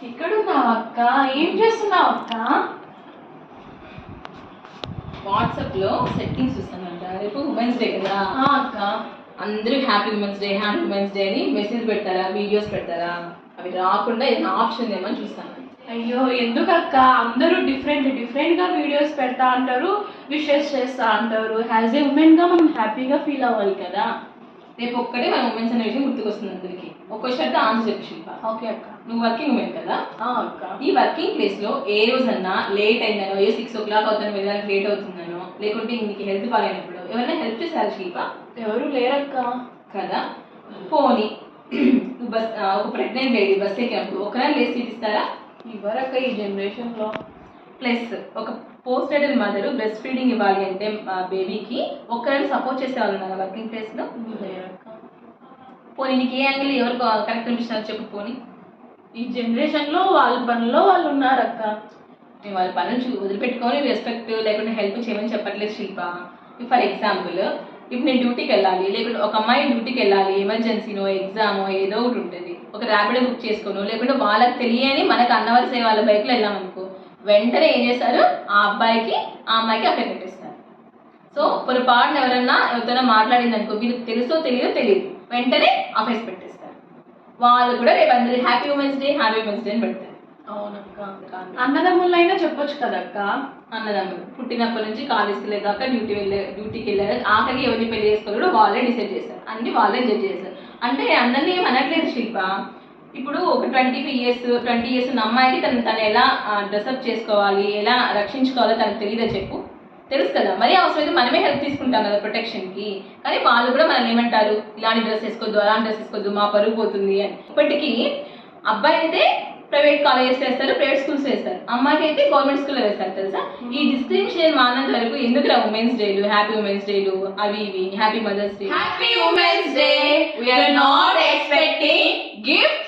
ఎక్కడున్నావు అక్క? ఏం చేస్తున్నావు అక్క? వాట్సాప్ లో సెట్టింగ్స్ చూస్తానంట. రేపు ఉమెన్స్ డే కదా అక్క. అందరూ హ్యాపీ ఉమెన్స్ డే అని మెసేజ్ పెడతారా, వీడియోస్ పెడతారా? అవి రాకుండా ఏదైనా ఆప్షన్ ఏమని చూస్తాను. అయ్యో ఎందుకు అక్క? అందరూ డిఫరెంట్ గా వీడియోస్ పెడతా అంటారు, విషెస్ చేస్తా అంటారు. యాజ్ ఏ ఉమెన్ గా మనం హ్యాపీగా ఫీల్ అవ్వాలి కదా. రేపు ఒక్కటే మన ఉమెన్స్ అనే విషయం గుర్తుకొస్తుంది అందరికి. ఒక్కో షర్ట్ ఆన్సర్ చెప్పు శిల్ప. ఓకే అక్క. నువ్వు వర్కింగ్ ఉమెన్ కదా అక్క. ఈ వర్కింగ్ ప్లేస్ లో ఏ రోజన్నా లేట్ అయిందనో, 6 o'clock అవుతాను వెళ్ళడానికి లేట్ అవుతుందనో, లేకుంటే నీకు హెల్త్ బాగాలేనప్పుడు ఎవరైనా హెల్ప్ చేశారు శిల్ప? ఎవరు లేరక్క కదా. పోనీ నువ్వు ఒక ప్రెగ్నెంట్ లేడీ బస్ ఎక్కినప్పుడు ఒకరైనా లేచి సీట్ ఇస్తారా? ఇవ్వరక్క ఈ జనరేషన్ లో. ప్లస్ ఒక post natal mother breast feeding ఇవ్వాలి అంటే బేబీకి ఒక్కరైనా సపోర్ట్ చేసే వాళ్ళు ఉన్నారు వర్కింగ్ ప్లేస్ లో? లేరక్క. పోనీ నీకు ఏ యాంగిల్ ఎవరు కరెక్ట్ అనిపిస్తున్నారు చెప్పు. పోనీ ఈ జనరేషన్ లో వాళ్ళ పనిలో వాళ్ళు ఉన్నారక్క. నేను వాళ్ళ పనులు వదిలిపెట్టుకొని రెస్పెక్ట్ లేకుంటే హెల్ప్ చేయమని చెప్పట్లేదు శిల్ప. ఫర్ ఎగ్జాంపుల్ ఇప్పుడు నేను డ్యూటీకి వెళ్ళాలి, లేకుంటే ఒక అమ్మాయి డ్యూటీకి వెళ్ళాలి, ఎమర్జెన్సీనో ఎగ్జామో ఏదో ఒకటి ఉంటుంది, ఒక ర్యాపిడో బుక్ చేసుకోను, లేకుంటే వాళ్ళకి తెలియని మనకు అన్నవలసే వాళ్ళ బైక్లో వెళ్ళామనుకో, వెంటనే ఏం చేస్తారు, ఆ అబ్బాయికి ఆ అమ్మాయికి అక్కడ పెట్టేస్తారు. సో పొరపాటున ఎవరైనా మాట్లాడింది అనుకో, వీళ్ళకి తెలుసో తెలియదో తెలియదు, వెంటనే ఆఫీస్ పెట్టేస్తారు. వాళ్ళు కూడా రేపు అందరూ హ్యాపీ ఉమెన్స్ డే అని పెడతారు. అవునక్క. అన్నదమ్ములైనా చెప్పొచ్చు కదక్క. అన్నదమ్ములు పుట్టినప్పటి నుంచి కాలేజ్కి వెళ్ళేదాకా డ్యూటీకి వెళ్ళారు, ఆఖరికి ఎవరిని పెళ్లి చేసుకోవాలో వాళ్ళే డిసైడ్ చేశారు, అన్ని వాళ్ళే జడ్జ్ చేశారు. అంటే అందరినీ ఏం అనట్లేదు శిల్ప. ఇప్పుడు ఒక 20 years ఉన్న అమ్మాయికి తను ఎలా డ్రెస్అప్ చేసుకోవాలి, ఎలా రక్షించుకోవాలో తనకు తెలియదా చెప్పు? తెలుసు కదా. మరి అవసరమైతే మనమే హెల్ప్ తీసుకుంటాం కదా ప్రొటెక్షన్కి. కానీ వాళ్ళు కూడా మనల్ని ఏమంటారు, ఇలాంటి డ్రెస్ వేసుకోవద్దు, అలాంటి డ్రెస్ వేసుకోవద్దు, మా పరుగు పోతుంది అని. ఇప్పటికీ అబ్బాయి అయితే ప్రైవేట్ కాలేజెస్ వేస్తారు, ప్రైవేట్ స్కూల్స్ వేస్తారు, అమ్మాయికి అయితే గవర్నమెంట్ స్కూల్లో వేస్తారు. తెలుసా? ఈ డిస్క్రిమినేషన్ మానంత వరకు ఎందుకు ఉమెన్స్ డేలు, హ్యాపీ ఉమెన్స్ డేలు, అవి ఇవి, happy mother's day, happy women's day. We are not expecting gift